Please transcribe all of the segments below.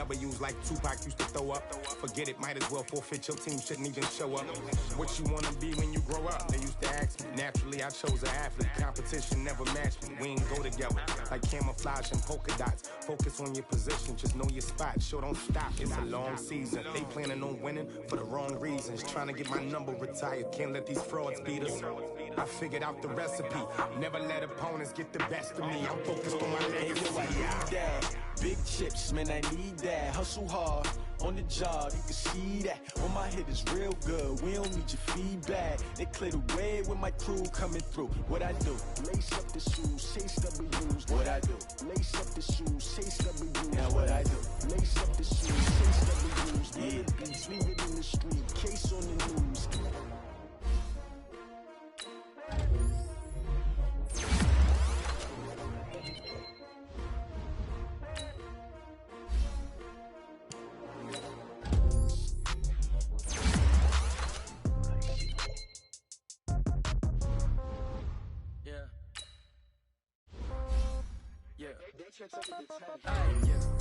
W's like Tupac used to throw up. Forget it, might as well forfeit, your team shouldn't even show up. What you wanna be when you grow up? They used to ask me. Naturally, I chose an athlete. Competition never matched me. We ain't go together like camouflage and polka dots. Focus on your position, just know your spot. Sure, don't stop, it's a long season. They planning on winning for the wrong reasons. Trying to get my number retired, can't let these frauds beat us. I figured out the recipe. Never let opponents get the best of me. I'm focused on my legacy. Big chips, man, I need that. Hustle hard, on the job, you can see that. On my hit is real good, we don't need your feedback. They clear the way with my crew coming through. What I do? Lace up the shoes, chase W's. What I do? Lace up the shoes, chase W's. Now what I do? Lace up the shoes, chase W's. Yeah, beats, leave it in the street, case on the news.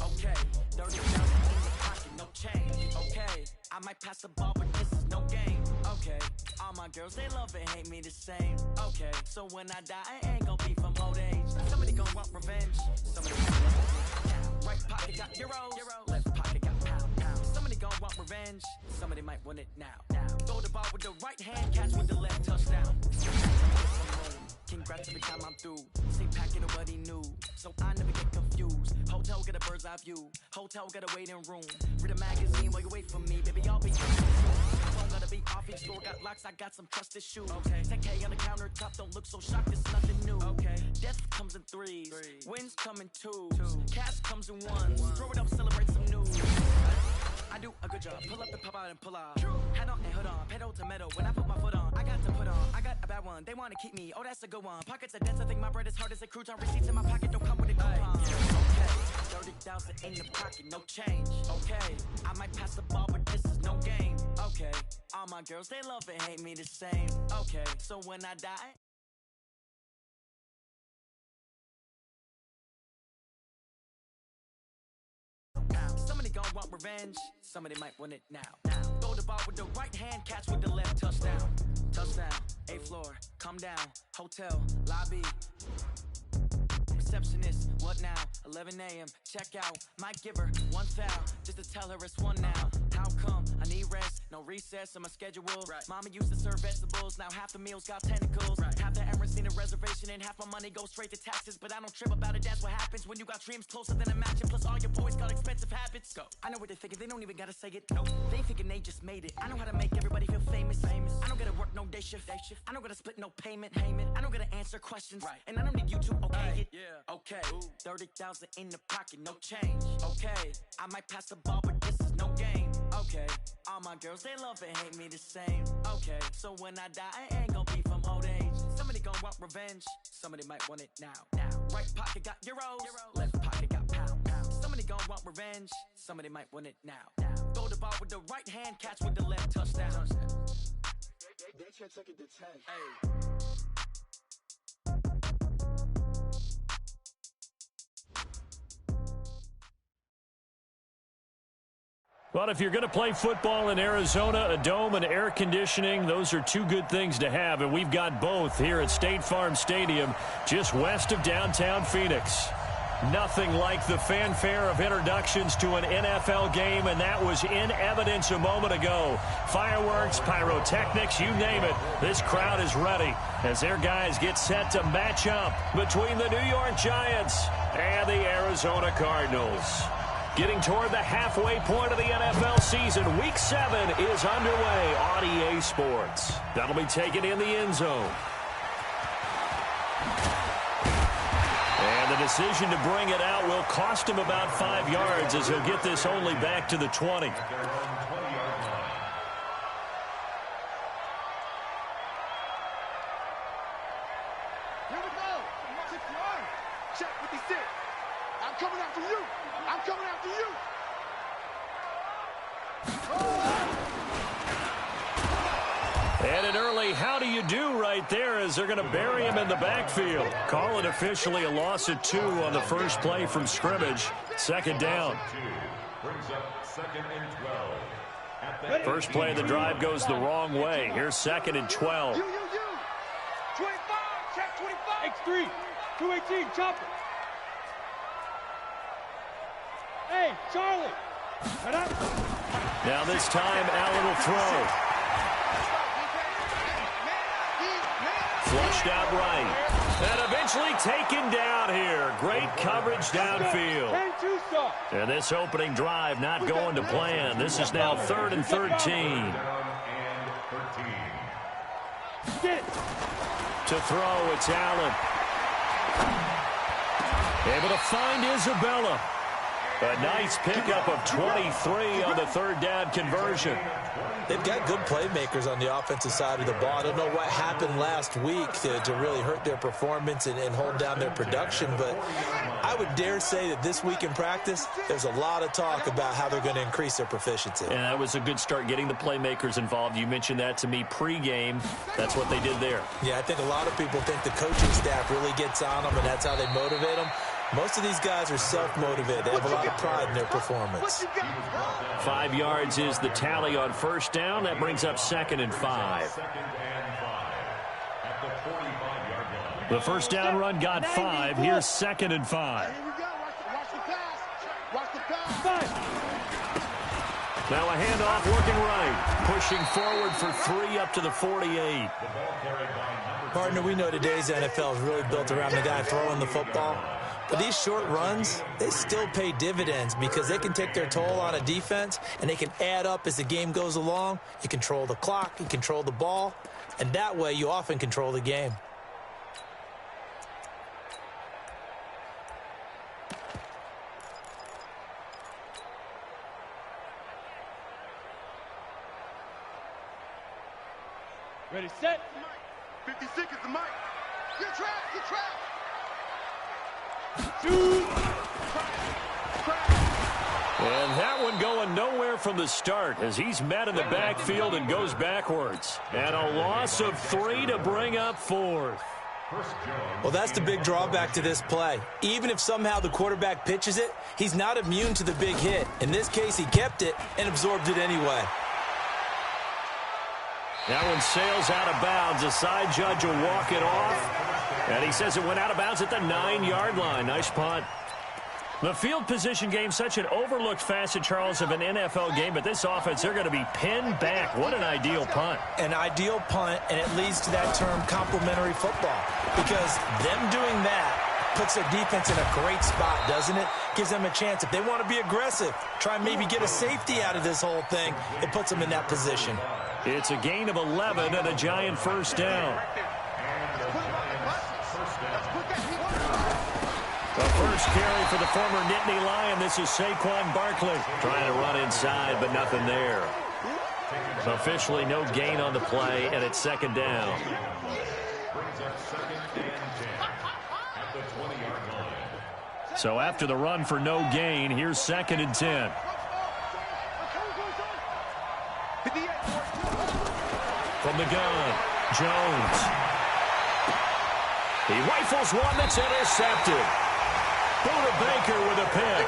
Okay, 30,000 in your pocket, no change. Okay, I might pass the ball, but this is no game. Okay, all my girls, they love and hate me the same. Okay, so when I die, I ain't gon' be from old age. Somebody gon' want revenge. Somebody gon' want revenge. Right pocket got euros, left pocket got pound. Somebody gon' want revenge. Somebody might want it now. Throw the ball with the right hand, catch with the left, touchdown. Congrats every time I'm through. Same packet, nobody knew. So I never get confused. Hotel get a bird's eye view. Hotel get a waiting room. Read a magazine while you wait for me. Baby, I'll be soon. Phone gotta be off, each store got locks. I got some trusted shoes. Okay. 10K on the countertop, don't look so shocked, it's nothing new. Okay. Death comes in threes. Wins come in twos. Cash comes in ones. Throw it up, celebrate some news. I do a good job. Pull up and pop out and pull out. Head on and hood on. Pedal to metal. When I put my foot on, I got to put on. I got a bad one. They want to keep me. Oh, that's a good one. Pockets are dense. I think my bread is hard as a crouton. Receipts in my pocket don't come with a coupon. Okay. 30,000 in the pocket, no change. Okay. I might pass the ball, but this is no game. Okay. All my girls, they love and hate me the same. Okay. So when I die. Somebody gon' want revenge. Somebody might want it now. Throw the ball with the right hand, catch with the left, touchdown. Touchdown, 8th floor, come down. Hotel, lobby. Receptionist, what now? 11 a.m., check out. Might give her one foul, just to tell her it's one now. How come? I need rest, no recess on my schedule. Right. Mama used to serve vegetables, now half the meals got tentacles. Right. Half the Emirates need a reservation and half my money goes straight to taxes. But I don't trip about it, that's what happens when you got dreams closer than a match. And plus all your boys got expensive habits. Go. I know what they're thinking, they don't even gotta say it. Nope. They thinking they just made it. I know how to make everybody feel famous. I don't gotta work no day shift. I don't gotta split no payment. I don't gotta answer questions. Right. And I don't need you to okay it. Yeah. Okay. 30,000 in the pocket, no change. Okay. I might pass the ball, but this is no game. Okay. All my girls, they love and hate me the same. Okay. So when I die, I ain't gon' be from old age. Somebody gon' want revenge. Somebody might want it now. Right pocket got euros. Left pocket got pound. Somebody gon' want revenge. Somebody might want it now. Throw the ball with the right hand, catch with the left, touchdown. They can't take it to 10. Hey. Well, if you're going to play football in Arizona, a dome and air conditioning, those are two good things to have, and we've got both here at State Farm Stadium, just west of downtown Phoenix. Nothing like the fanfare of introductions to an NFL game, and that was in evidence a moment ago. Fireworks, pyrotechnics, you name it. This crowd is ready as their guys get set to match up between the New York Giants and the Arizona Cardinals. Getting toward the halfway point of the NFL season, Week 7 is underway on EA Sports. That'll be taken in the end zone. And the decision to bring it out will cost him about 5 yards as he'll get this only back to the 20. Here we go. Check what he said. I'm coming after you. I'm coming after you. And an early how do you do right there as they're going to bury him in the backfield. Call it officially a loss of 2 on the first play from scrimmage. Second down. Brings up 2nd and 12. First play of the drive goes the wrong way. Here's 2nd and 12. You. 25, check 25. X3, 218, chopper. Hey, Charlie. Now this time, Allen will throw. Flushed out right. And eventually taken down here. Great coverage downfield. And this opening drive not going to plan. This is now 3rd and 13. To throw, it's Allen. Able to find Isabella. A nice pickup of 23 on the 3rd down conversion. They've got good playmakers on the offensive side of the ball. I don't know what happened last week to really hurt their performance and hold down their production, but I would dare say that this week in practice, there's a lot of talk about how they're going to increase their proficiency. And that was a good start, getting the playmakers involved. You mentioned that to me pregame. That's what they did there. Yeah, I think a lot of people think the coaching staff really gets on them, and that's how they motivate them. Most of these guys are self-motivated. They have a lot of pride in their performance. 5 yards is the tally on 1st down. That brings up 2nd and 5. The 1st down run got 5. Here's 2nd and 5. Now a handoff working right. Pushing forward for 3 up to the 48. Partner, we know today's NFL is really built around the guy throwing the football. But these short runs, they still pay dividends because they can take their toll on a defense, and they can add up as the game goes along. You control the clock, you control the ball, and that way you often control the game. Ready, set. 56 is the mic. Good track. And that one going nowhere from the start as he's met in the backfield and goes backwards. And a loss of 3 to bring up 4th. Well, that's the big drawback to this play. Even if somehow the quarterback pitches it, he's not immune to the big hit. In this case, he kept it and absorbed it anyway. That one sails out of bounds. A side judge will walk it off. And he says it went out of bounds at the 9-yard line. Nice punt. The field position game, such an overlooked facet, Charles, of an NFL game. But this offense, they're going to be pinned back. What an ideal punt. An ideal punt, and it leads to that term complementary football. Because them doing that puts their defense in a great spot, doesn't it? Gives them a chance. If they want to be aggressive, try and maybe get a safety out of this whole thing, it puts them in that position. It's a gain of 11 and a Giant 1st down. The first carry for the former Nittany Lion. This is Saquon Barkley trying to run inside, but nothing there. Officially no gain on the play, and it's 2nd down. So after the run for no gain, here's 2nd and 10. From the gun, Jones. He rifles one that's intercepted. Buda Baker with a pick.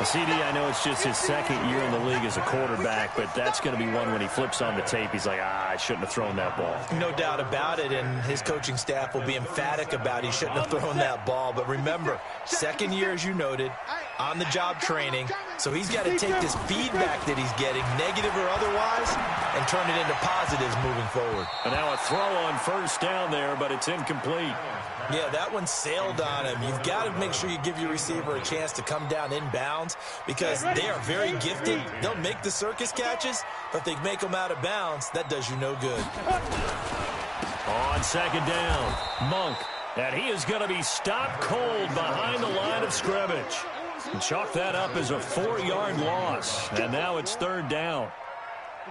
CD, I know it's just his 2nd year in the league as a quarterback, but that's going to be one when he flips on the tape. He's like, I shouldn't have thrown that ball. No doubt about it, and his coaching staff will be emphatic about he shouldn't have thrown that ball. But remember, 2nd year, as you noted, on-the-job training, so he's got to take this feedback that he's getting, negative or otherwise, and turn it into positives moving forward. And now a throw on 1st down there, but it's incomplete. Yeah, that one sailed on him. You've got to make sure you give your receiver a chance to come down inbounds because they are very gifted. They'll make the circus catches, but if they make them out of bounds, that does you no good. On 2nd down, Monk. And he is going to be stopped cold behind the line of scrimmage. And chalk that up as a 4-yard loss. And now it's 3rd down.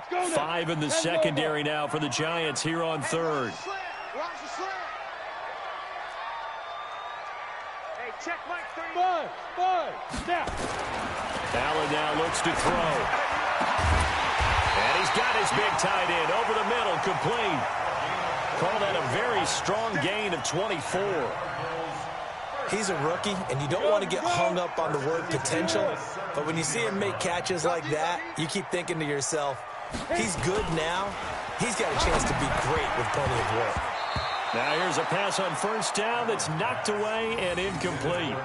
5 in the secondary now for the Giants here on 3rd. Allen now looks to throw. And he's got his big tight end over the middle, complete. Call that a very strong gain of 24. He's a rookie, and you don't want to get hung up on the word potential, but when you see him make catches like that, you keep thinking to yourself, he's good now. He's got a chance to be great with plenty of work. Now here's a pass on first down that's knocked away and incomplete.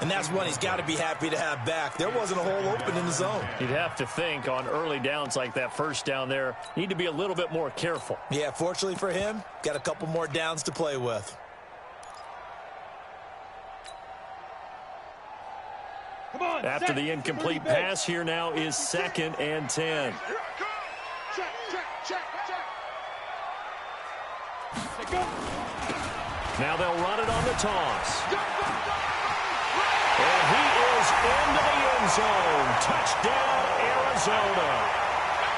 And that's one he's got to be happy to have back. There wasn't a hole open in the zone. You'd have to think on early downs like that first down there, need to be a little bit more careful. Yeah, fortunately for him, got a couple more downs to play with. After the incomplete pass, here now is 2nd and 10. Now they'll run it on the toss. And he is into the end zone. Touchdown, Arizona.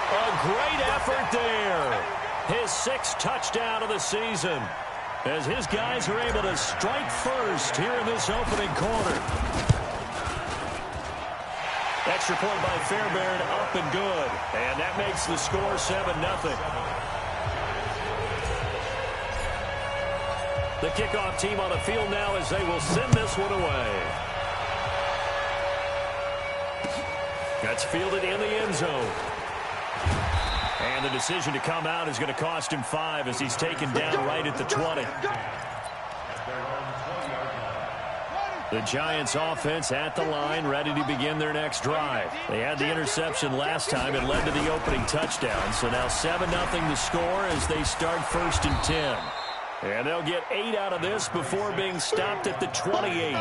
A great effort there. His 6th touchdown of the season, as his guys are able to strike first here in this opening quarter. Extra point by Fairbairn, up and good. And that makes the score 7-0. The kickoff team on the field now as they will send this one away. That's fielded in the end zone. And the decision to come out is going to cost him 5 as he's taken down right at the 20. The Giants offense at the line, ready to begin their next drive. They had the interception last time and led to the opening touchdown. So now 7-0 the score as they start 1st and 10. And they'll get 8 out of this before being stopped at the 28.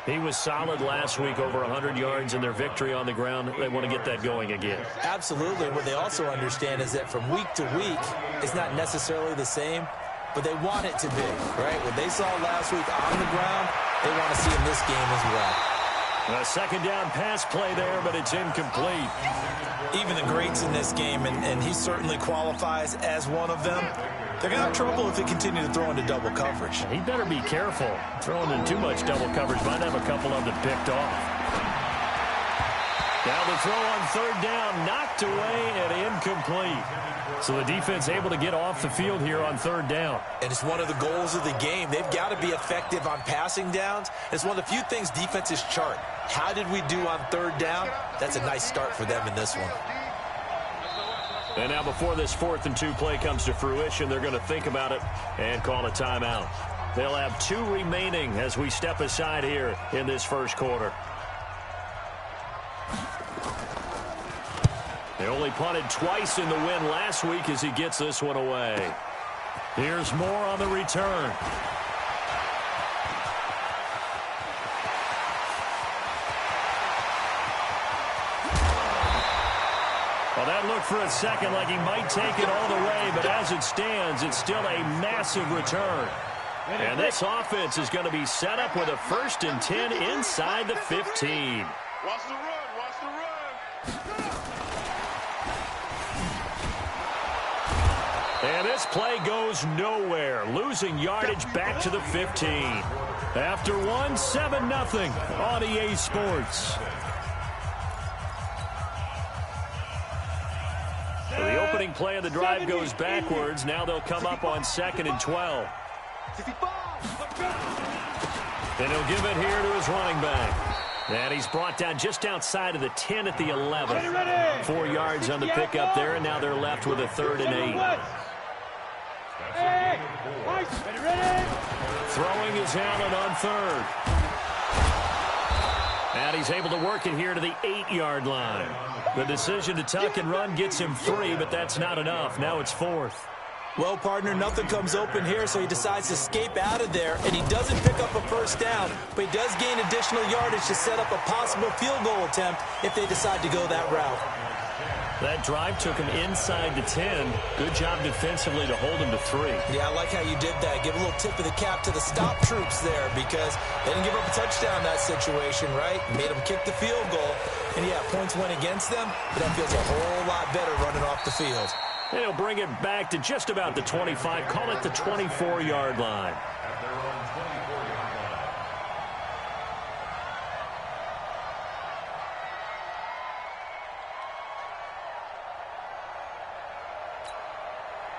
He was solid last week, over 100 yards in their victory on the ground. They want to get that going again. Absolutely. What they also understand is that from week to week, it's not necessarily the same, but they want it to be, right? What they saw last week on the ground, they want to see in this game as well. A 2nd down pass play there, but it's incomplete. Even the greats in this game, and he certainly qualifies as one of them, they're going to have trouble if they continue to throw into double coverage. He better be careful. Throwing in too much double coverage might have a couple of them picked off. Now the throw on 3rd down, knocked away and incomplete. So the defense able to get off the field here on 3rd down. And it's one of the goals of the game. They've got to be effective on passing downs. It's one of the few things defenses chart. How did we do on 3rd down? That's a nice start for them in this one. And now before this 4th and 2 play comes to fruition, they're going to think about it and call a timeout. They'll have 2 remaining as we step aside here in this first quarter. They only punted twice in the win last week as he gets this one away. Here's more on the return. Well, that looked for a second like he might take it all the way, but as it stands, it's still a massive return. And this offense is going to be set up with a 1st and 10 inside the 15. Watch the run, watch the run. And this play goes nowhere, losing yardage back to the 15. After 7-0 on EA Sports. So the opening play of the drive goes backwards. Now they'll come up on 2nd and 12. And he'll give it here to his running back. And he's brought down just outside of the 10 at the 11. 4 yards on the pickup there, and now they're left with a 3rd and 8. Throwing is Allen on 3rd. And he's able to work it here to the 8-yard line. The decision to tuck and run gets him 3, but that's not enough. Now it's 4th. Well, partner, nothing comes open here, so he decides to escape out of there, and he doesn't pick up a 1st down, but he does gain additional yardage to set up a possible field goal attempt if they decide to go that route. That drive took him inside the 10. Good job defensively to hold him to 3. Yeah, I like how you did that. Give a little tip of the cap to the stop troops there because they didn't give up a touchdown in that situation, right? Made them kick the field goal. And, yeah, points went against them, but that feels a whole lot better running off the field. And he'll bring it back to just about the 25. Call it the 24-yard line.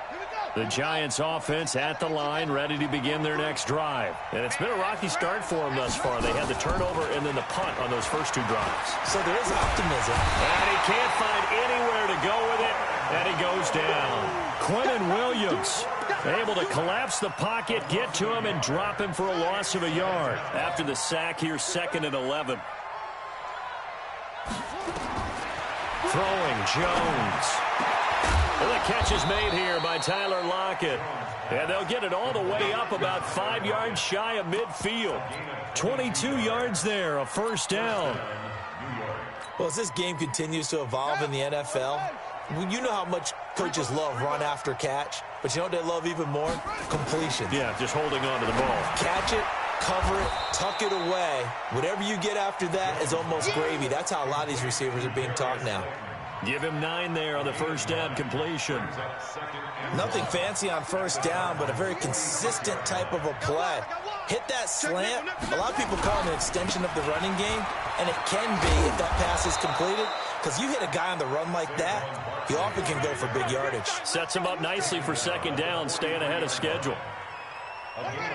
Here we go. The Giants offense at the line, ready to begin their next drive. And it's been a rocky start for them thus far. They had the turnover and then the punt on those first 2 drives. So there is optimism. And he can't find anywhere to go with it, and he goes down. Quentin Williams able to collapse the pocket, get to him, and drop him for a loss of a yard. After the sack here, 2nd and 11. Throwing, Jones. Well, the catch is made here by Tyler Lockett. And they'll get it all the way up about 5 yards shy of midfield. 22 yards there, a first down. Well, as this game continues to evolve in the NFL, you know how much coaches love run after catch, but you know what they love even more? Completion. Yeah, just holding on to the ball. Catch it, cover it, tuck it away. Whatever you get after that is almost gravy. That's how a lot of these receivers are being taught now. Give him 9 there on the first down completion. Nothing fancy on first down, but a very consistent type of a play. Hit that slant. A lot of people call it an extension of the running game, and it can be if that pass is completed, because you hit a guy on the run like that, he often can go for big yardage. Sets him up nicely for 2nd down, staying ahead of schedule.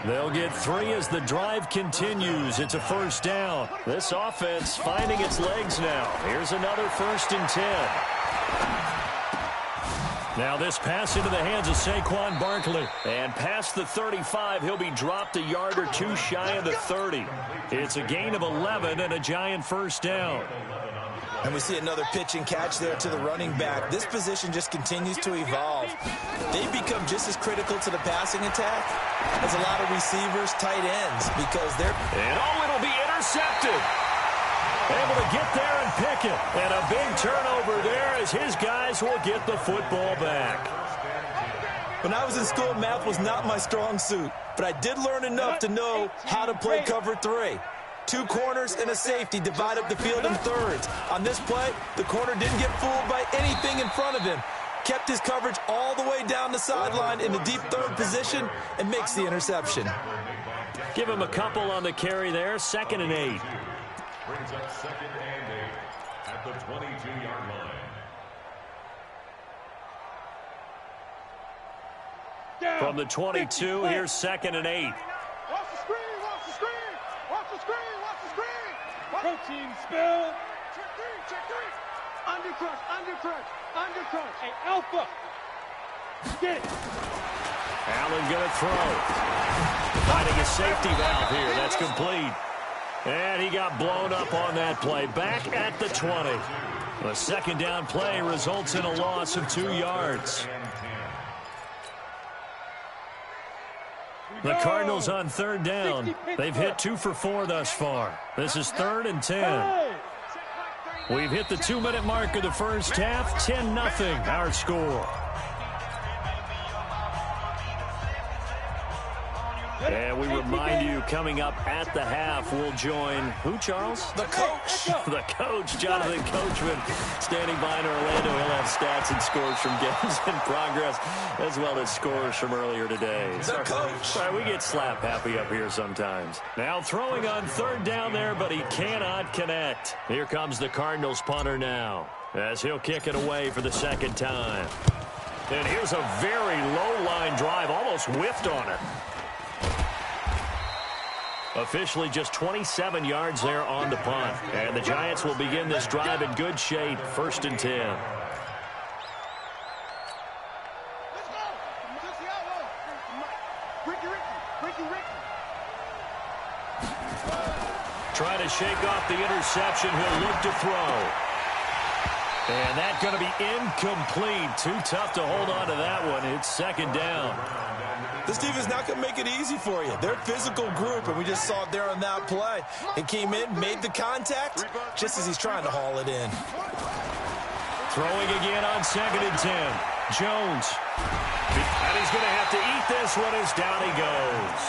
They'll get 3 as the drive continues. It's a first down. This offense finding its legs now. Here's another 1st and 10. Now this pass into the hands of Saquon Barkley. And past the 35, he'll be dropped a yard or 2 shy of the 30. It's a gain of 11 and a Giant first down. And we see another pitch and catch there to the running back. This position just continues to evolve. They become just as critical to the passing attack as a lot of receivers, tight ends, because they're... And it'll be intercepted. Able to get there and pick it. And a big turnover there as his guys will get the football back. When I was in school, math was not my strong suit, but I did learn enough to know how to play cover 3. 2 corners and a safety divide up the field in thirds. On this play, the corner didn't get fooled by anything in front of him. Kept his coverage all the way down the sideline in the deep 3rd position and makes the interception. Give him a couple on the carry there. 2nd and 8. Brings up 2nd and 8 at the 22-yard line. From the 22, here's 2nd and 8. Watch the screen, watch the screen, watch the screen, watch the screen. Protein spill. Check 3, check 3. Undercrush, undercrush, undercrush. Hey, Alpha. Get it. Allen gonna throw. Finding a safety valve here. That's complete. And he got blown up on that play. Back at the 20. The 2nd down play results in a loss of 2 yards. The Cardinals on 3rd down. They've hit 2 for 4 thus far. This is 3rd and 10. We've hit the 2-minute mark of the first half. 10-0 our score. And we remind you, coming up at the half, we'll join who, Charles? The coach. The coach, Jonathan Coachman, standing by in Orlando. He'll have stats and scores from games in progress, as well as scores from earlier today. The coach. Sorry, we get slap happy up here sometimes. Now throwing on 3rd down there, but he cannot connect. Here comes the Cardinals punter now, as he'll kick it away for the 2nd time. And here's a very low-line drive, almost whiffed on it. Officially just 27 yards there on the punt. And the Giants will begin this drive in good shape. 1st and 10. Let's go. Just the outlaw. Ricky. Trying to shake off the interception. He'll look to throw. And that's going to be incomplete. Too tough to hold on to that one. It's 2nd down. This team is not going to make it easy for you. They're a physical group, and we just saw it there on that play. He came in, made the contact, just as he's trying to haul it in. Throwing again on 2nd and 10. Jones. And he's going to have to eat this one as down he goes.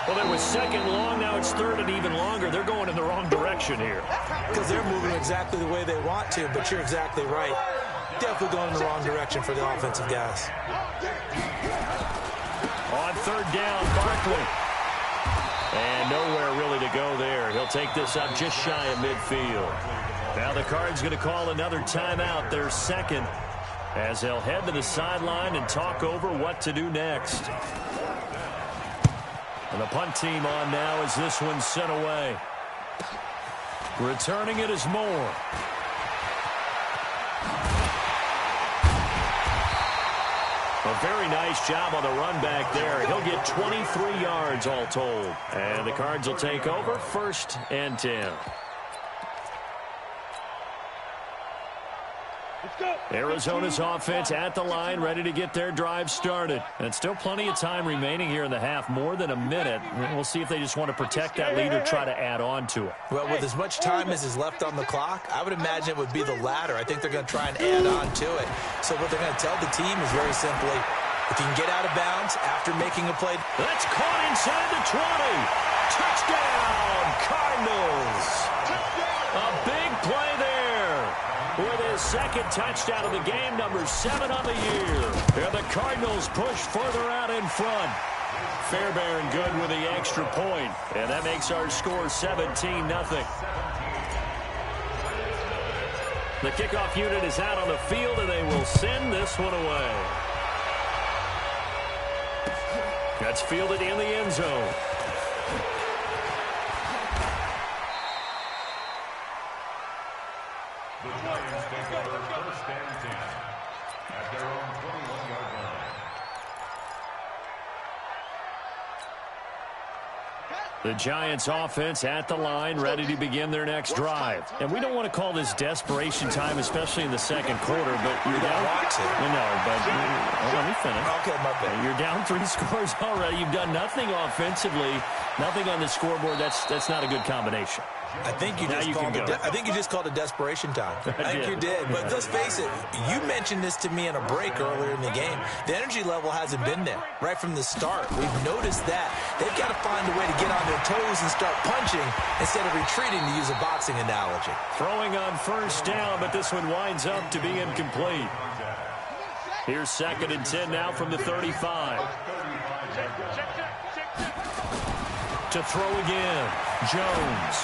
Well, it was 2nd long. Now it's 3rd and even longer. They're going in the wrong direction here. Because they're moving exactly the way they want to, but you're exactly right. Definitely going in the wrong direction for the offensive guys. On 3rd down, Barkley. And nowhere really to go there. He'll take this up just shy of midfield. Now the Cards going to call another timeout. Their 2nd. as they'll head to the sideline and talk over what to do next. And the punt team on now as this one's sent away. Returning it is Moore. A very nice job on the run back there. He'll get 23 yards all told. And the Cards will take over 1st and 10. Arizona's offense at the line, ready to get their drive started. And still plenty of time remaining here in the half, more than a minute. We'll see if they just want to protect that lead or try to add on to it. Well, with as much time as is left on the clock, I would imagine it would be the latter. I think they're going to try and add on to it. So what they're going to tell the team is very simply, if you can get out of bounds after making a play. That's caught inside the 20. Touchdown, Cardinals. A big play there. With his 2nd touchdown of the game, number 7 on the year. And the Cardinals push further out in front. Fairbairn good with the extra point. And that makes our score 17-0. The kickoff unit is out on the field, and they will send this one away. That's fielded in the end zone. The Giants take over 1st and 10 at their own 21-yard line. The Giants offense at the line, ready to begin their next drive. And we don't want to call this desperation time, especially in the 2nd quarter, but you're down. Let me finish. Okay, my bad. You're down 3 scores already. You've done nothing offensively, nothing on the scoreboard. That's not a good combination. I think you just called it desperation time. I think you did. But let's face it, you mentioned this to me in a break earlier in the game. The energy level hasn't been there right from the start. We've noticed that. They've got to find a way to get on their toes and start punching instead of retreating, to use a boxing analogy. Throwing on 1st down, but this one winds up to be incomplete. Here's 2nd and 10 now from the 35. To throw again, Jones.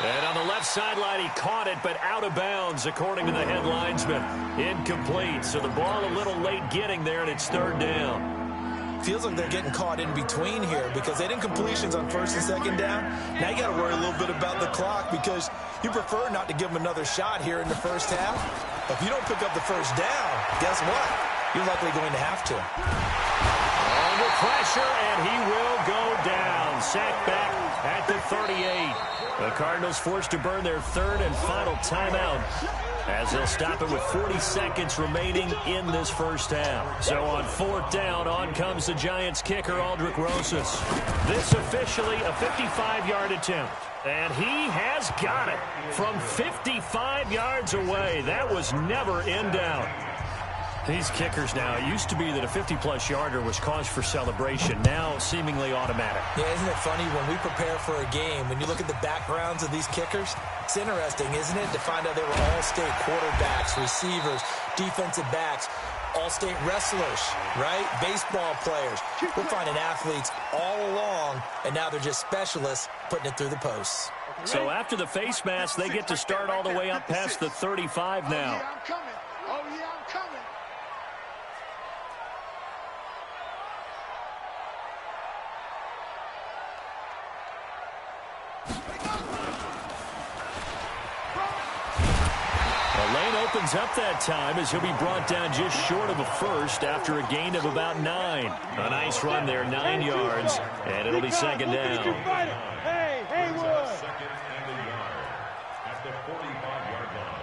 And on the left sideline, he caught it, but out of bounds, according to the head linesman. Incomplete, so the ball a little late getting there, and it's 3rd down. Feels like they're getting caught in between here because they did incompletions on 1st and 2nd down. Now you got to worry a little bit about the clock because you prefer not to give them another shot here in the 1st half. If you don't pick up the 1st down, guess what? You're likely going to have to. Under pressure, and he will go down. Sacked back at the 38. The Cardinals forced to burn their 3rd and final timeout as they'll stop it with 40 seconds remaining in this 1st half. So on 4th down, on comes the Giants kicker, Aldrich Rosas. This officially a 55-yard attempt. And he has got it from 55 yards away. That was never in doubt. These kickers now, it used to be that a 50-plus yarder was cause for celebration. Now seemingly automatic. Yeah, isn't it funny when we prepare for a game, when you look at the backgrounds of these kickers, it's interesting, isn't it, to find out they were all-state quarterbacks, receivers, defensive backs, all-state wrestlers, right? Baseball players. We're finding athletes all along, and now they're just specialists putting it through the posts. So after the face mask, they get to start all the way up past the 35 now. Oh, yeah, I'm coming. The lane opens up that time as he'll be brought down just short of a 1st after a gain of about 9. A nice run there, 9 yards, and it'll be 2nd down. Hey, Haywood! 2nd and a yard at the 45-yard line.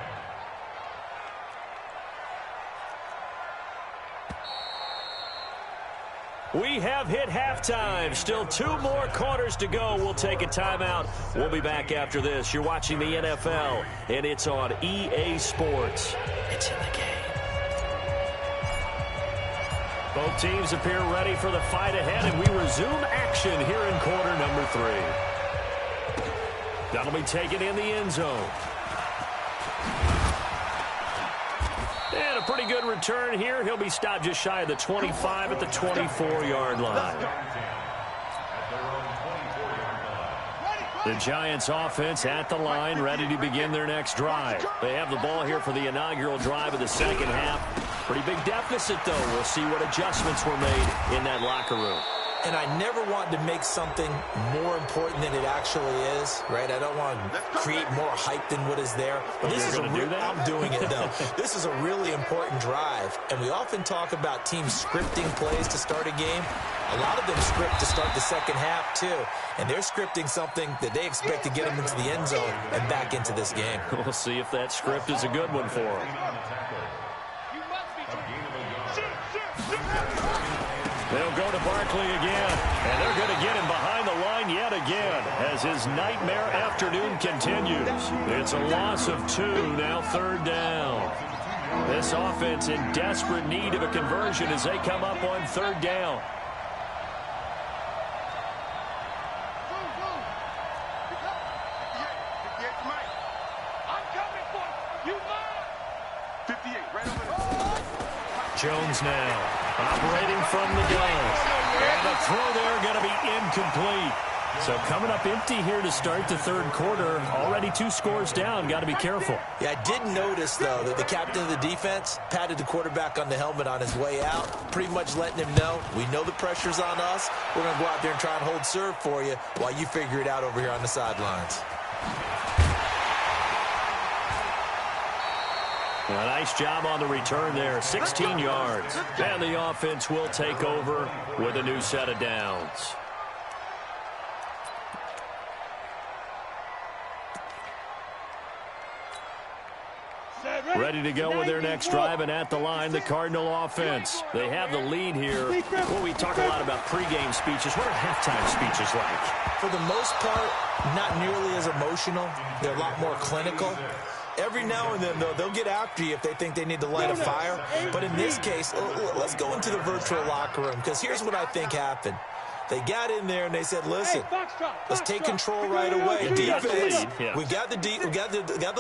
We have hit halftime. Still 2 more quarters to go. We'll take a timeout. We'll be back after this. You're watching the NFL, and it's on EA Sports. It's in the game. Both teams appear ready for the fight ahead, and we resume action here in quarter number 3. That'll be taken in the end zone. And a pretty good return here. He'll be stopped just shy of the 25 at the 24-yard line. The Giants offense at the line, ready to begin their next drive. They have the ball here for the inaugural drive of the second half. Pretty big deficit, though. We'll see what adjustments were made in that locker room. And I never want to make something more important than it actually is, right? I don't want to create more hype than what is there. But this is a real, I'm doing it, though. This is a really important drive. And we often talk about teams scripting plays to start a game. A lot of them script to start the second half, too. And they're scripting something that they expect to get them into the end zone and back into this game. We'll see if that script is a good one for them. They'll go to Barkley again, and they're going to get him behind the line yet again as his nightmare afternoon continues. It's a loss of 2, now third down. This offense in desperate need of a conversion as they come up on third down. Jones now operating from the gun. And the throw there going to be incomplete. So coming up empty here to start the third quarter. Already 2 scores down. Got to be careful. Yeah, I did notice, though, that the captain of the defense patted the quarterback on the helmet on his way out, pretty much letting him know, we know the pressure's on us. We're going to go out there and try and hold serve for you while you figure it out over here on the sidelines. A nice job on the return there, 16 yards. And the offense will take over with a new set of downs. Ready to go with their next drive, and at the line, the Cardinal offense. They have the lead here. Well, we talk a lot about pregame speeches. What are halftime speeches like? For the most part, not nearly as emotional. They're a lot more clinical. Every now and then, though, they'll get after you if they think they need to light a fire. But in this case, let's go into the virtual locker room, because here's what I think happened. They got in there and they said, listen, let's take control right away. Defense, we got the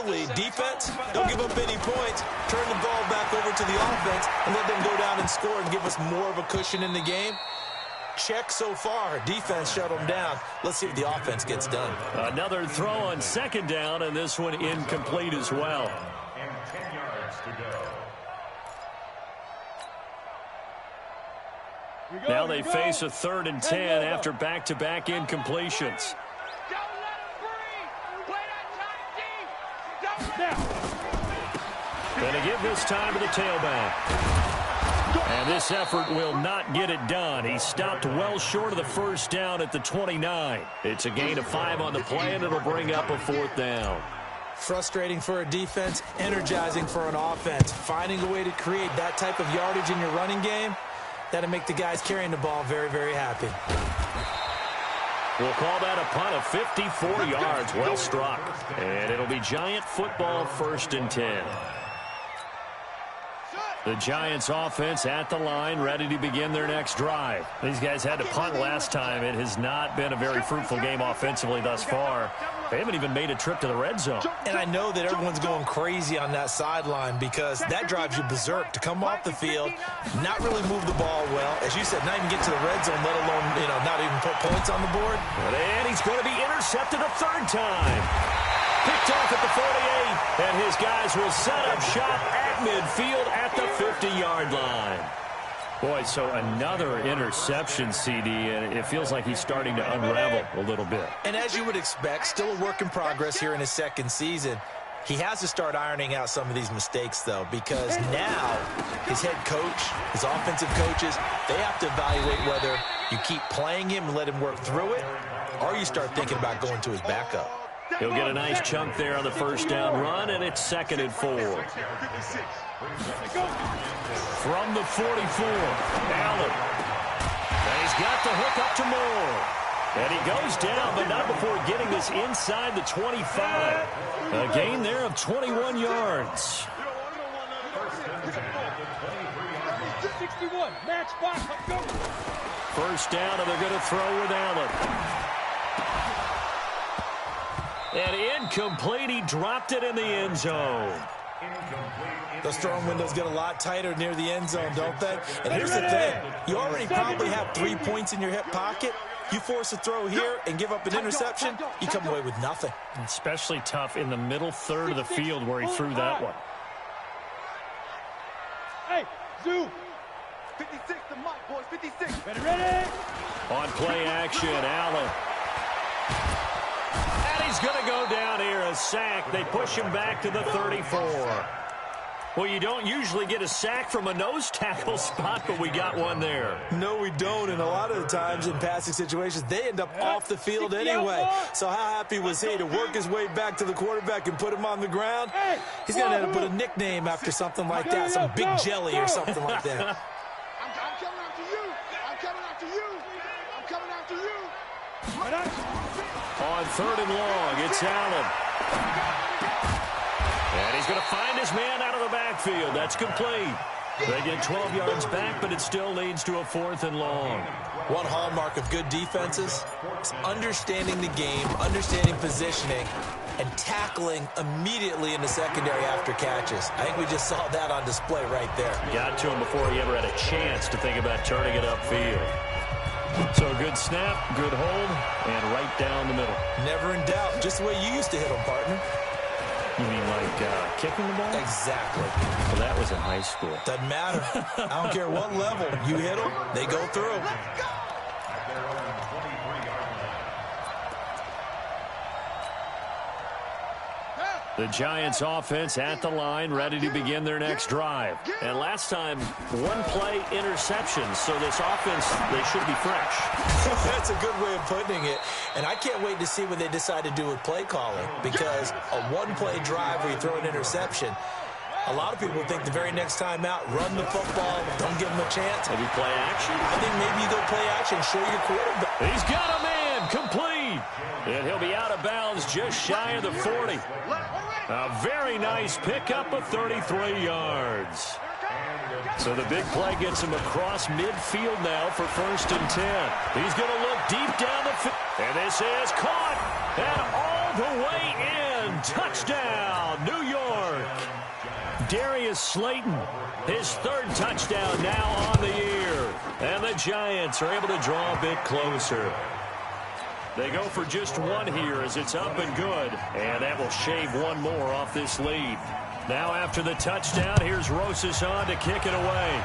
lead. Defense, don't give up any points. Turn the ball back over to the offense and let them go down and score and give us more of a cushion in the game. Check so far. Defense shut them down. Let's see if the offense gets done. Another throw on second down, and this one incomplete as well. And 10 yards to go. Now they face a 3rd and 10 after back-to-back incompletions. Going to give this time to the tailback. And this effort will not get it done. He stopped well short of the first down at the 29. It's a gain of 5 on the play, and it'll bring up a 4th down. Frustrating for a defense, energizing for an offense. Finding a way to create that type of yardage in your running game, that'll make the guys carrying the ball very, very happy. We'll call that a punt of 54 yards. Well struck. And it'll be Giant football, 1st and 10. The Giants offense at the line, ready to begin their next drive. These guys had to punt last time. It has not been a very fruitful game offensively thus far. They haven't even made a trip to the red zone. And I know that everyone's going crazy on that sideline because that drives you berserk to come off the field, not really move the ball well. As you said, not even get to the red zone, let alone, not even put points on the board. And he's going to be intercepted a 3rd time. Picked off at the 48, and his guys will set up shop at midfield at the 50-yard line. Boy, so another interception, CD, and it feels like he's starting to unravel a little bit. And as you would expect, still a work in progress here in his 2nd season. He has to start ironing out some of these mistakes, though, because now his head coach, his offensive coaches, they have to evaluate whether you keep playing him and let him work through it, or you start thinking about going to his backup. He'll get a nice chunk there on the 1st down run, and it's 2nd and 4. From the 44, Allen. And he's got the hook up to Moore. And he goes down, but not before getting this inside the 25. A gain there of 21 yards. 61, match box, go. 1st down, and they're going to throw with Allen. And incomplete. He dropped it in the end zone. Those throwing windows get a lot tighter near the end zone, don't they? And here's the thing. You already probably have 3 points in your hip pocket. You force a throw here and give up an interception, you come away with nothing. Especially tough in the middle third of the field where he threw that one. Hey, Zoo. 56 to Mike, boys. 56. Ready? On play action, Allen. And he's going to go down here, a sack. They push him back to the 34. Well, you don't usually get a sack from a nose tackle spot, but we got one there. No, we don't, and a lot of the times in passing situations, they end up off the field anyway. So how happy was he to work his way back to the quarterback and put him on the ground? He's going to have to put a nickname after something like that, some Big Jelly or something like that. I'm coming after you. I'm coming after you. I'm coming after you. On 3rd and long, it's Allen. And he's going to find his man out of the backfield. That's complete. They get 12 yards back, but it still leads to a 4th and long. One hallmark of good defenses is understanding the game, understanding positioning, and tackling immediately in the secondary after catches. I think we just saw that on display right there. Got to him before he ever had a chance to think about turning it upfield. So a good snap, good hold, and right down the middle. Never in doubt. Just the way you used to hit them, partner. You mean like kicking the ball? Exactly. Well, that was in high school. Doesn't matter. I don't care what level. You hit them, they go through. The Giants offense at the line, ready to begin their next drive. And last time, one play interception. So this offense, they should be fresh. That's a good way of putting it. And I can't wait to see what they decide to do with play calling. Because a one-play drive where you throw an interception, a lot of people think the very next time out, run the football, don't give them a chance. Maybe play action? I think maybe you go play action, show your quarterback. He's got a man, complete. And he'll be out of bounds just shy of the 40. A very nice pickup of 33 yards. So the big play gets him across midfield now for 1st and 10. He's going to look deep down the field. And this is caught. And all the way in. Touchdown, New York. Darius Slayton, his 3rd touchdown now on the year. And the Giants are able to draw a bit closer. They go for just one here as it's up and good. And that will shave one more off this lead. Now after the touchdown, here's Rosas on to kick it away.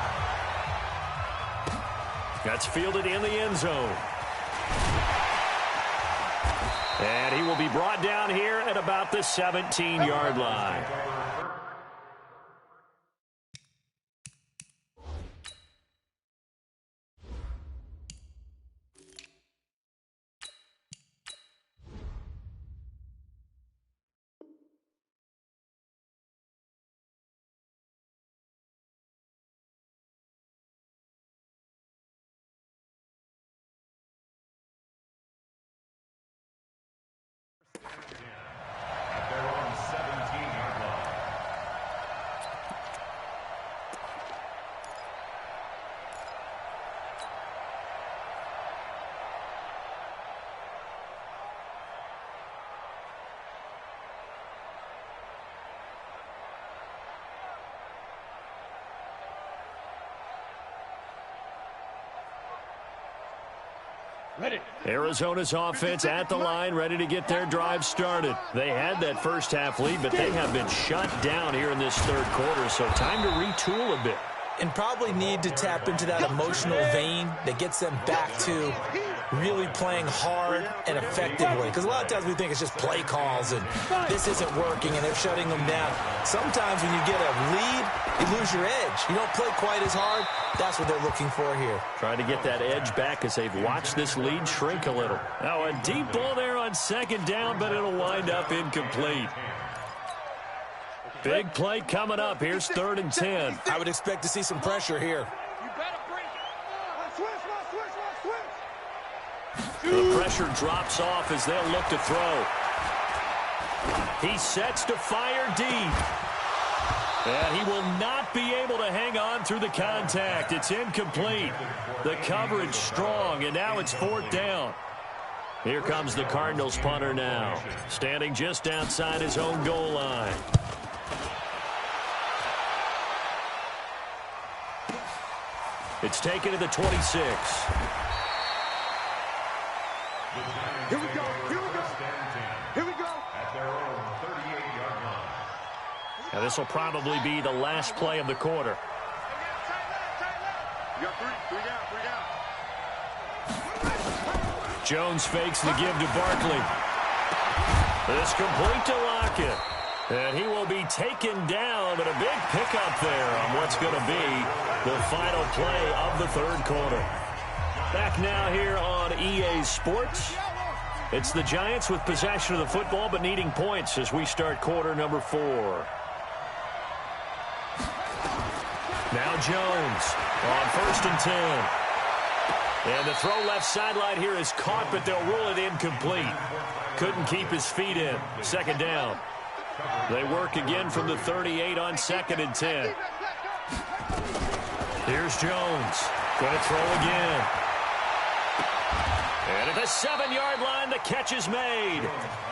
That's fielded in the end zone. And he will be brought down here at about the 17-yard line. At their own 17-yard line. Ready. Arizona's offense at the line, ready to get their drive started. They had that first half lead, but they have been shut down here in this 3rd quarter, so time to retool a bit. And probably need to tap into that emotional vein that gets them back to really playing hard and effectively. Because a lot of times we think it's just play calls and this isn't working and they're shutting them down. Sometimes when you get a lead, you lose your edge. You don't play quite as hard. That's what they're looking for here. Trying to get that edge back as they've watched this lead shrink a little. Now a deep ball there on 2nd down, but it'll wind up incomplete. Big play coming up. Here's 3rd and 10. I would expect to see some pressure here. You better bring it. Switch. The pressure drops off as they'll look to throw. He sets to fire deep. And he will not be able to hang on through the contact. It's incomplete. The coverage strong, and now it's 4th down. Here comes the Cardinals punter now, standing just outside his own goal line. It's taken to the 26. And this will probably be the last play of the quarter. You got three down. Jones fakes the give to Barkley. It's complete to Lockett. And he will be taken down, but a big pickup there on what's going to be the final play of the third quarter. Back now here on EA Sports. It's the Giants with possession of the football, but needing points as we start quarter number 4. Now Jones on 1st and 10. And the throw left sideline here is caught, but they'll rule it incomplete. Couldn't keep his feet in. Second down. They work again from the 38 on 2nd and 10. Here's Jones. Going to throw again. And at the 7-yard line, the catch is made.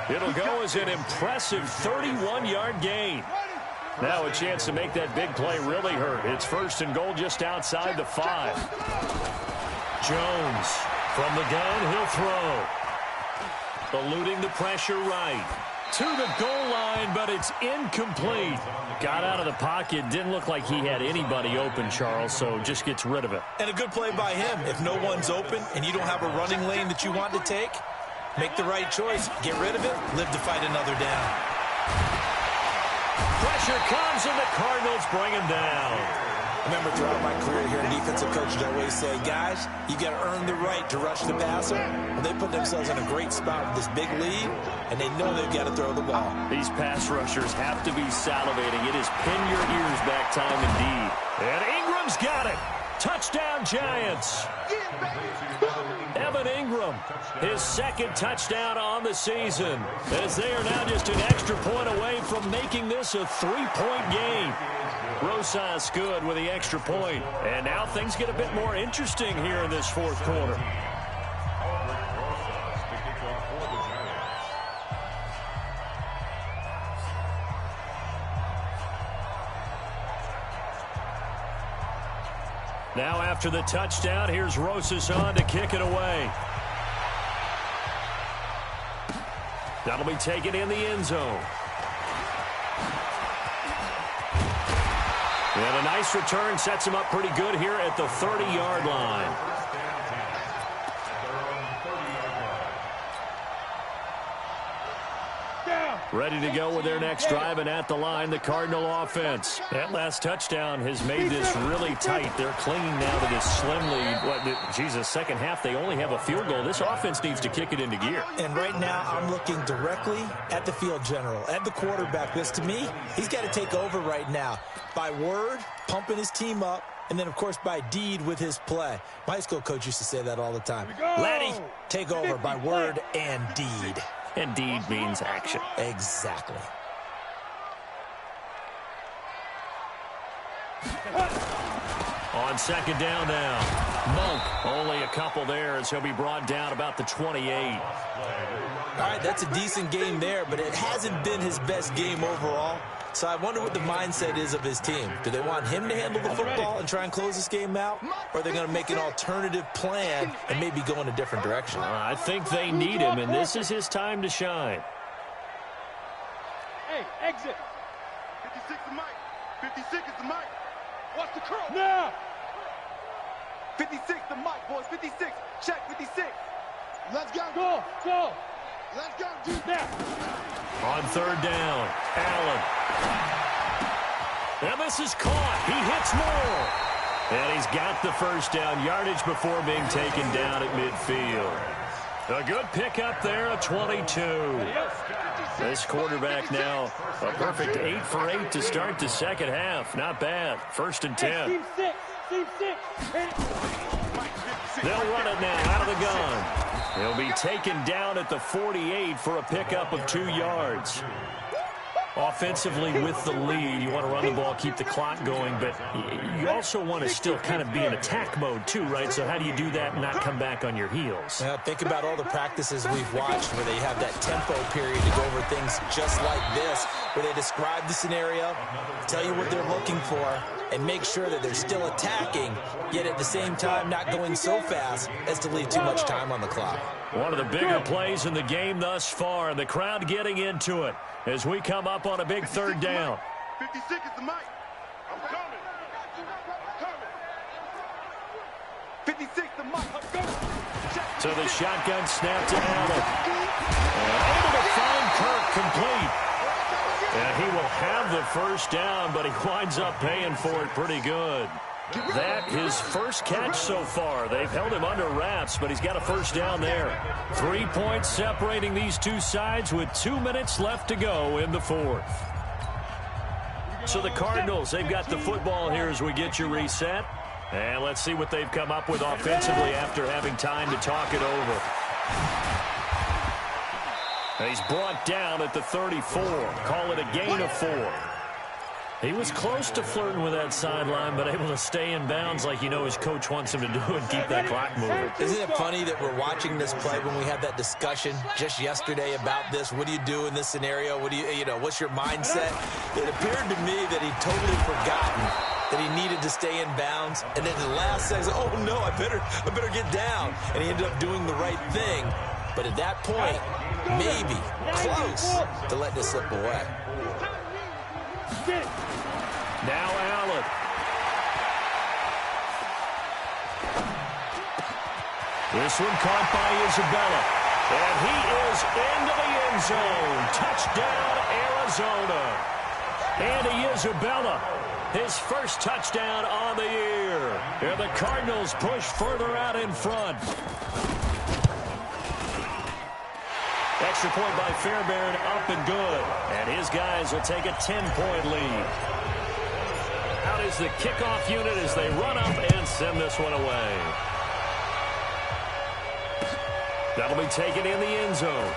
It'll go as an impressive 31-yard gain. Now a chance to make that big play really hurt. It's 1st and goal just outside the 5. Jones from the gun, he'll throw. Eluding the pressure right. To the goal line, but it's incomplete. Got out of the pocket. Didn't look like he had anybody open, Charles, so just gets rid of it. And a good play by him. If no one's open and you don't have a running lane that you want to take, make the right choice. Get rid of it. Live to fight another down. Pressure comes, and the Cardinals bring him down. Remember, throughout my career here in defensive coaches, I always say, guys, you got to earn the right to rush the passer. And they put themselves in a great spot with this big lead, and they know they've got to throw the ball. These pass rushers have to be salivating. It is pin your ears back time indeed. And Ingram's got it. Touchdown, Giants. Evan Ingram, his 2nd touchdown on the season, as they are now just an extra point away from making this a 3-point game. Rosas good with the extra point. And now things get a bit more interesting here in this 4th quarter. Now after the touchdown, here's Rosas on to kick it away. That'll be taken in the end zone. And a nice return sets him up pretty good here at the 30-yard line. Ready to go with their next drive, and at the line, the Cardinal offense. That last touchdown has made this really tight. They're clinging now to this slim lead. Jesus, second half, they only have a field goal. This offense needs to kick it into gear. And right now, I'm looking directly at the field general, at the quarterback. Because to me, he's got to take over right now. By word, pumping his team up, and then, of course, by deed with his play. My high school coach used to say that all the time. Laddie, take over by word and deed. And deed means action. Exactly. On 2nd down now. Monk, only a couple there as he'll be brought down about the 28. All right, that's a decent game there, but it hasn't been his best game overall. So I wonder what the mindset is of his team. Do they want him to handle the football and try and close this game out? Or are they going to make an alternative plan and maybe go in a different direction? I think they need him, and this is his time to shine. Hey, exit. 56 the mic. 56 is the mic. Watch the curl. Now. 56 the mic, boys. 56. Check 56. Let's go. Go. Let's go, dude. Now. On 3rd down, Allen. And this is caught. He hits more. And he's got the first down yardage before being taken down at midfield. A good pickup there, a 22. This quarterback now a perfect 8 for 8 to start the second half. Not bad. 1st and 10. Team 6. They'll run it now out of the gun. He'll be taken down at the 48 for a pickup of 2 yards. Offensively with the lead, you want to run the ball, keep the clock going, but you also want to still kind of be in attack mode too, right? So how do you do that and not come back on your heels? Think about all the practices we've watched where they have that tempo period to go over things just like this, where they describe the scenario, tell you what they're looking for, and make sure that they're still attacking, yet at the same time not going so fast as to leave too much time on the clock. One of the bigger plays in the game thus far, and the crowd getting into it as we come up on a big 3rd down. 56 is the mic. I'm coming. I'm coming. 56 the mic. I'm coming. So the shotgun snap to Allen. And able to find Kirk complete. And he will have the first down, but he winds up paying for it pretty good. That his first catch so far. They've held him under wraps, but he's got a first down there. 3 points separating these two sides with 2 minutes left to go in the fourth. So the Cardinals, they've got the football here as we get you reset. And let's see what they've come up with offensively after having time to talk it over. He's brought down at the 34. Call it a gain of 4. He was close to flirting with that sideline, but able to stay in bounds like his coach wants him to do and keep that clock moving. Isn't it funny that we're watching this play when we had that discussion just yesterday about this? What do you do in this scenario? What do what's your mindset? It appeared to me that he'd totally forgotten that he needed to stay in bounds, and then the last second, oh no, I better get down, and he ended up doing the right thing. But at that point, maybe close to letting it slip away. Now Allen. This one caught by Isabella. And he is into the end zone. Touchdown, Arizona. Andy Isabella, his first touchdown on the year. And the Cardinals push further out in front. Extra point by Fairbairn, up and good. And his guys will take a 10-point lead. Out is the kickoff unit as they run up and send this one away. That'll be taken in the end zone.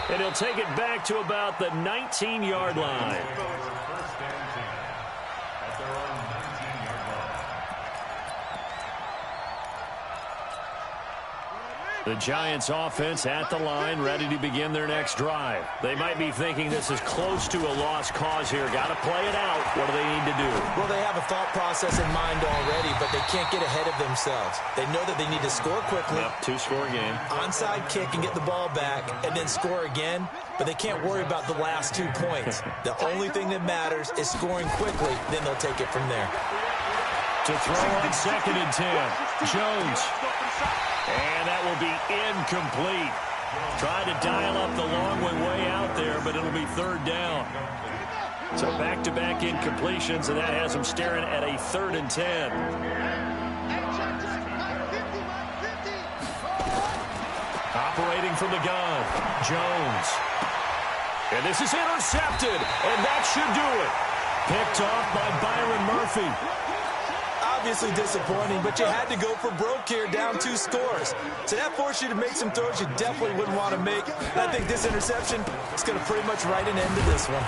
And he'll take it back to about the 19-yard line. The Giants offense at the line, ready to begin their next drive. They might be thinking this is close to a lost cause here. Got to play it out. What do they need to do? Well, they have a thought process in mind already, but they can't get ahead of themselves. They know that they need to score quickly. Yep, two-score game. Onside kick and get the ball back, and then score again. But they can't worry about the last 2 points. The only thing that matters is scoring quickly. Then they'll take it from there. To throw on 2nd and 10. Jones. And that will be incomplete. Tried to dial up the long one way out there, but it'll be 3rd down. So back-to-back incompletions, and that has them staring at a 3rd and 10. Operating from the gun, Jones. And this is intercepted, and that should do it. Picked off by Byron Murphy. Obviously disappointing, but you had to go for broke here, down 2 scores. So that forced you to make some throws you definitely wouldn't want to make. And I think this interception is going to pretty much write an end to this one.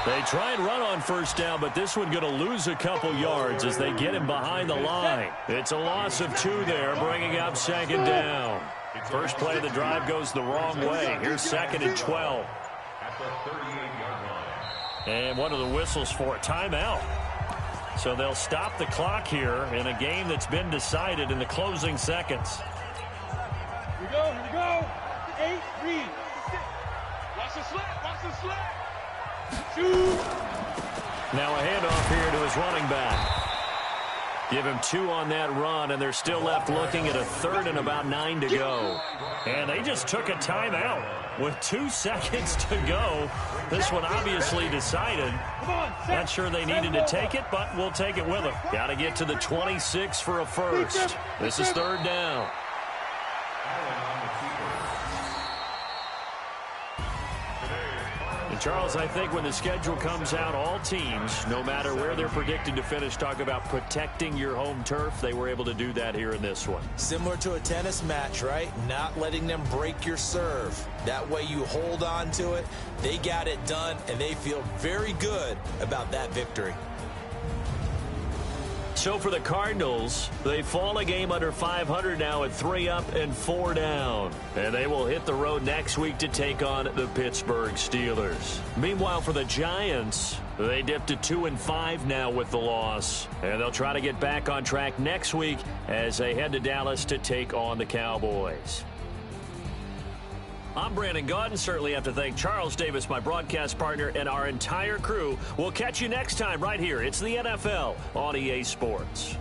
They try and run on 1st down, but this one going to lose a couple yards as they get him behind the line. It's a loss of 2 there, bringing up 2nd down. First play of the drive goes the wrong way. Here's 2nd and 12. At the 38-yard line. And what are the whistles for? Timeout. So they'll stop the clock here in a game that's been decided in the closing seconds. Here we go. 8-3. Watch the slap. Watch the slap. Shoot. Now a handoff here to his running back. Give him 2 on that run, and they're still left looking at a 3rd and about 9 to go. And they just took a timeout with 2 seconds to go. This one obviously decided. Not sure they needed to take it, but we'll take it with them. Got to get to the 26 for a first. This is 3rd down. And Charles, I think when the schedule comes out, all teams, no matter where they're predicted to finish, talk about protecting your home turf. They were able to do that here in this one. Similar to a tennis match, right? Not letting them break your serve. That way you hold on to it. They got it done, and they feel very good about that victory. So for the Cardinals, they fall a game under 500 now at 3 up and 4 down. And they will hit the road next week to take on the Pittsburgh Steelers. Meanwhile, for the Giants, they dipped to 2-5 now with the loss. And they'll try to get back on track next week as they head to Dallas to take on the Cowboys. I'm Brandon Gaudin. Certainly have to thank Charles Davis, my broadcast partner, and our entire crew. We'll catch you next time right here. It's the NFL on EA Sports.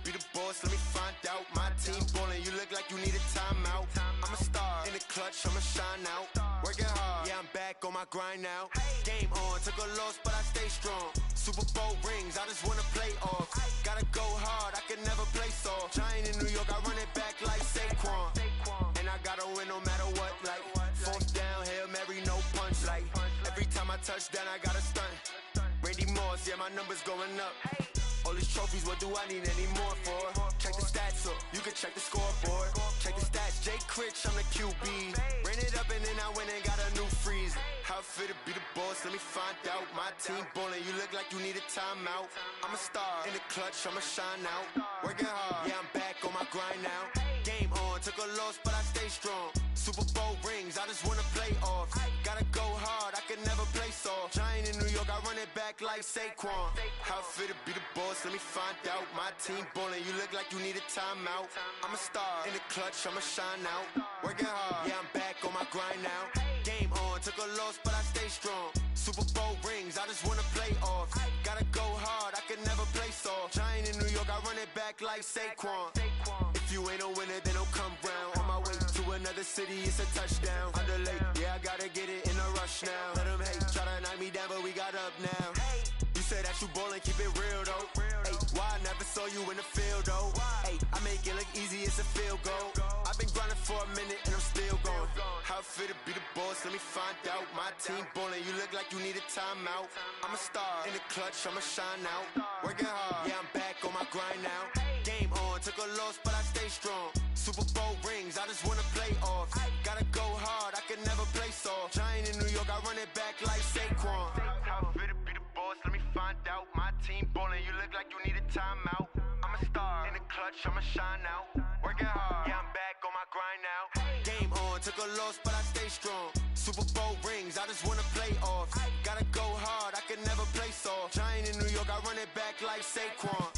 be the boss, let me find out. My team ballin', you look like you need a timeout. I'm a star, in the clutch, I'ma shine out. Working hard, yeah, I'm back on my grind now. Game on, took a loss, but I stay strong. Super Bowl rings, I just wanna play off. Gotta go hard, I can never play soft. Giant in New York, I run it back like Saquon. And I gotta win no matter what, like fourth down, Hail Mary, no punch. Like every time I touch down, I gotta stunt. Randy Moss, yeah, my numbers going up. All these trophies, what do I need any more for? Check the stats up, you can check the scoreboard. Check the stats, Jay Critch, I'm the QB. Ran it up and then I went and got a new freeze. How it feel to be the boss, let me find out. My team ballin', you look like you need a timeout. I'm a star, in the clutch, I'ma shine out. Working hard, yeah, I'm back on my grind now. Game on, took a loss, but I stay strong. Super Bowl rings, I just wanna play off. Gotta go hard, I can never play soft. Giant in New York, I run it back like Saquon. How it feel to be the boss, let me find out. My team ballin', you look like you need a timeout. I'm a star, in the clutch, I'ma shine out. Working hard, yeah, I'm back on my grind now. Game on, took a loss, but I stay strong. Super Bowl rings, I just wanna play off. Gotta go hard, I can never play soft. Giant in New York, I run it back like Saquon. If you ain't a winner, then don't come round. On my way to another city, it's a touchdown. Underlay, yeah, I gotta get it in a rush now. Let them hate, try to knock me down, but we got up now. You said that you ballin', keep it real though. Ay, why I never saw you in the field though? Ay, I make it look easy, it's a field goal. I've been grinding for a minute and I'm still going. How it feel to be the boss, let me find out. My team ballin', you look like you need a timeout. I'm a star, in the clutch, I'ma shine out. Working hard, yeah, I'm back on my grind now. Game on, took a loss, but I stay strong. Super Bowl rings, I just wanna play off. Gotta go hard, I can never play soft. Giant in New York, I run it back like Saquon. How it feel to be the boss, let me find out. My team ballin', you look like you need a timeout. I'm a star, in the clutch, I'ma shine out. Working hard, yeah, I'm back on my grind now. Game on, took a loss, but I stay strong. Super Bowl rings, I just wanna play off. Gotta go hard, I can never play soft. Giant in New York, I run it back like Saquon.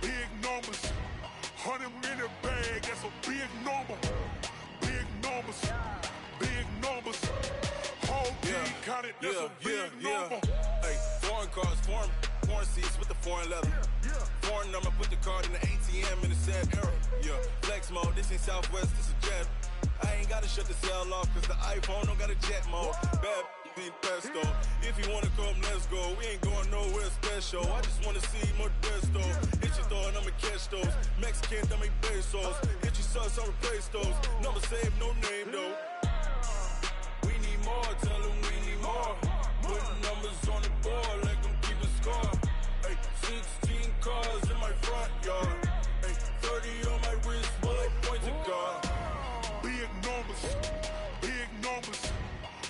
Big numbers, 100-minute bag, that's a big number. Big numbers, whole team counted, that's a big number. Hey, foreign cars, foreign seats with the foreign leather. Foreign number, put the card in the ATM in the sad era. Yeah, flex mode, this ain't Southwest, this is Jet. I ain't gotta shut the cell off, cause the iPhone don't got a jet mode. Bad need pesto. If you wanna come, let's go. We ain't going nowhere special. I just wanna see Modesto. Hit your throw and I'ma catch those. Mexican, dummy pesos. Hit your sus, I'll replace those. Number saved, no name though. We need more, tell them we need more. Putting numbers on the board, like them keep a score. Hey, 16 cars in my front yard. Hey, 30 on my wrist, bullet point to God. Big numbers,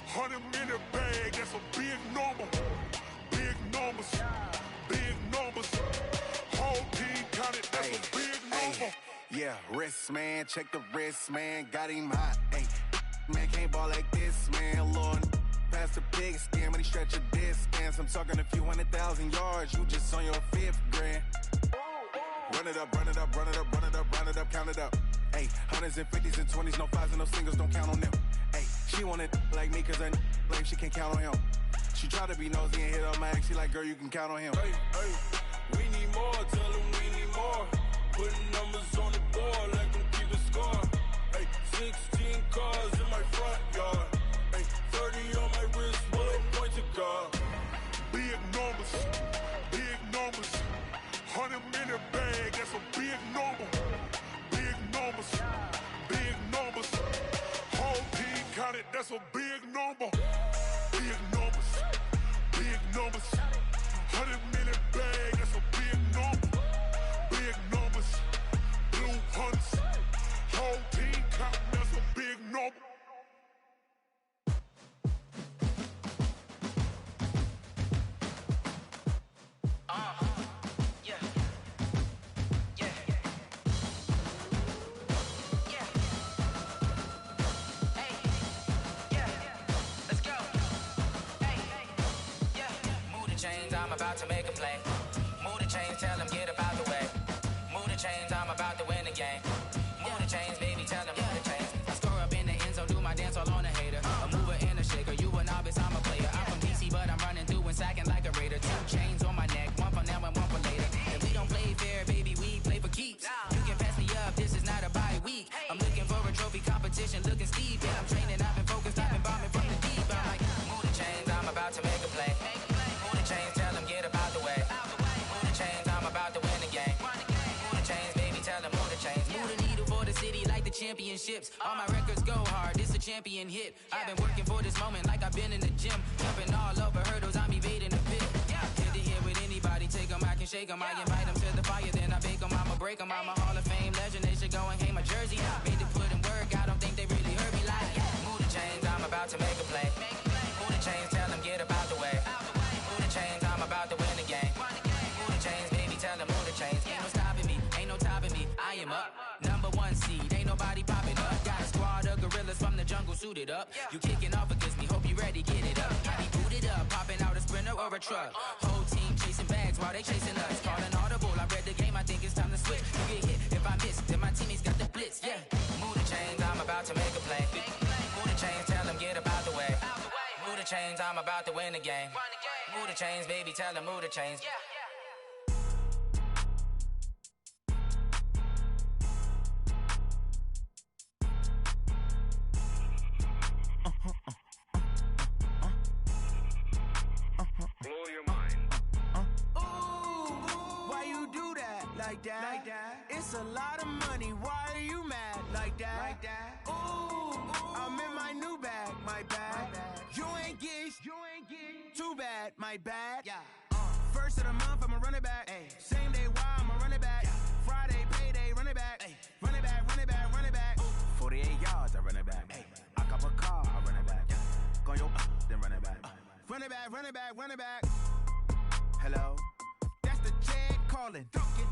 100-minute bag, that's a big number. Big numbers, whole team counted, that's a big number. Yeah, wrist man, check the wrist man, got him hot. Ay, man can't ball like this, man. Lord, past the big skin, when he stretch a distance. I'm talking a few 100,000 yards, you just on your 5th grand. Run it up, count it up. Ay, hundreds and 50s and 20s, no 5s and no singles, don't count on them. Ay, she want it like me, cause her like she can count on him. She try to be nosy and hit up my ex, she like, girl, you can count on him. Hey, we need more, tell them we need more. Putting numbers on the board, like them keep a score. Hey, 16 cars in my front yard. Hey, 30 on my wrist, bullet point to God. Big numbers, 100-minute bag, that's a big number. Big numbers, whole team counted, that's a big number. Big numbers, 100-minute bag, that's a big number. Big numbers, blue hunts, whole team counting, that's a big number. about to make a play. Move the chains, tell them get about the way. Move the chains, I'm about to win the game. Move the chains, baby, tell them move the chains. I score up in the end zone, do my dance all on a hater. A mover and a shaker, you a novice, I'm a player. I'm from DC, but I'm running through and sacking like a raider. 2 chains on my neck, one for now and one for later. If we don't play fair, baby, we play for keeps. You can pass me up, this is not a bye week. I'm looking for a trophy competition, looking steep. And I'm training, I've been focused, I've been bombing from the deep. I'm like, move the chains, I'm about to make a play. Move the chains, tell them get about the way. Move the chains, I'm about to win the game. Move the chains, baby, tell them move the chains. Move the needle for the city like the championships. All my records go hard, this a champion hit. I've been working for this moment like I've been in the gym. Jumping all over hurdles, I'm evading the pit. Head to head with anybody, take them, I can shake them. I invite them to the fire, then I bake them, I'ma break them. I'm a Hall of Fame legend, they should go and hang my jersey. Made to put in work, I don't think they really heard me like, move the chains, I'm about to make a play. Move the chains, tell them get about the way. Move the chains, I'm about to win the game. Move the chains, baby, tell them move the chains. Ain't no stopping me, ain't no topping me, I am up. #1 seed, ain't nobody popping up. Got a squad of gorillas from the jungle suited up. You kicking off against me, hope you ready, get it up. I be booted up, popping out a sprinter or a truck. Whole team chasing bags while they chasing us. Calling audible, I read the game, I think it's time to switch. You get hit, if I miss, then my teammates got the blitz, yeah. Move the chains, I'm about to make a play. Move the chains, tell them get about the way. Move the chains, I'm about to win the game. Move the chains, baby, tell them move the chains. Blow your mind. Why you do that? Like that? It's a lot of money. Why are you mad? Like that? Ooh, I'm in my new bag. My bad. You ain't get too bad. My bad. First of the month, I'ma run it back. Same day, why I'ma run it back. Friday, payday, run it back. Run it back, run it back, run it back. 48 yards, I run it back. I cop a car, I run it back. Go your then run it back. Run it back, run it back, run it back. Hello? That's the jag calling.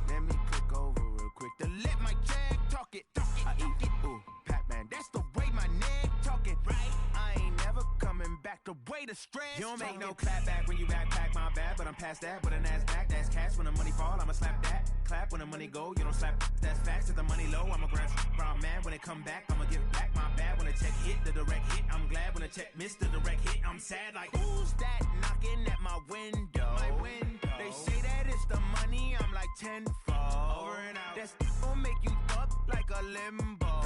Let me click over real quick to let my jag talk it. I eat it, ooh, Pac-Man. That's the way my neck talking. Right? I ain't never coming back. The way the stress. You don't make no clap back when you backpack, my bad. But I'm past that with a NASDAQ. That's cash when the money fall. I'ma slap that. Clap when the money go. You don't slap. That's facts. If the money low, I'ma grab brown man. When it come back, I'ma give back my bad. When the check hit, the direct hit. I'm glad when the check missed the direct hit. I'm sad like, who's that knocking at my window? My window. They say that it's the money. I'm like tenfold. Over and out. That's gon' make you up like a limbo.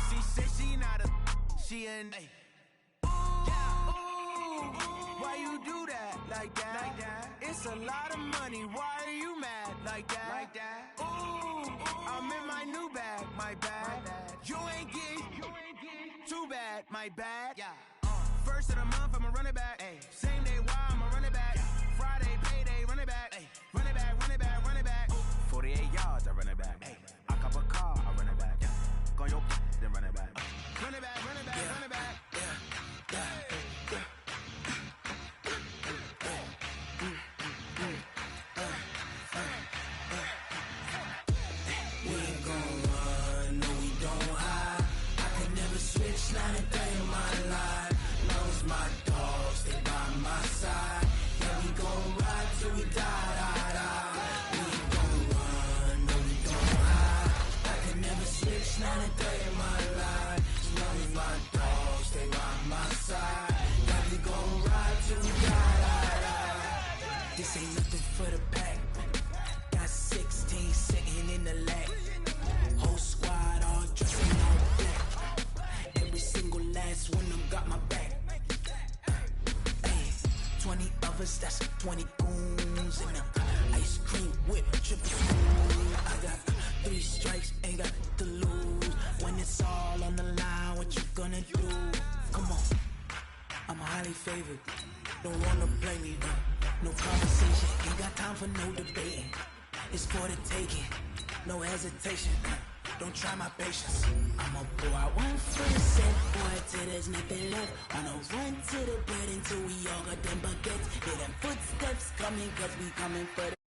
She said she not a, she an. Why you do that? Like that? It's a lot of money. Why are you mad? Like that? Ooh, I'm in my new bag. My bad. You ain't get too bad. My bad. First of the month, I'ma run it back. Same day, why I'ma run it back. Friday, payday, run it back. Run it back, run it back, run it back. 48 yards, I run it back. I cop a car, I run it back. Go your then run it back. Run it back, run it back, run it back. We ain't gon' run, no we don't hide. I could never switch, not a day in my life. Knows my dogs, stay by my side. Yeah, we gon' ride till we die. We ain't gon' run, no we don't hide. I could never switch, not a day in my life. Knows my dogs, stay by my side. Yeah, we gon' ride till we die. This ain't nothing for the pack. Got 16 sitting in the lap. Whole squad all dressed in all black. Every single last one of them got my back. 20 of us, that's 20 goons. And ice cream whip, triple spoon. I got 3 strikes, ain't got to lose. When it's all on the line, what you gonna do? Come on, I'm highly favored. Don't wanna play me, no conversation. Ain't got time for no debating. It's for the taking, no hesitation. Don't try my patience. I'm a boy, I won't face it, boy, till there's nothing left. On a run to the bread until we all got them baguettes. Hear them footsteps coming, cause we coming for the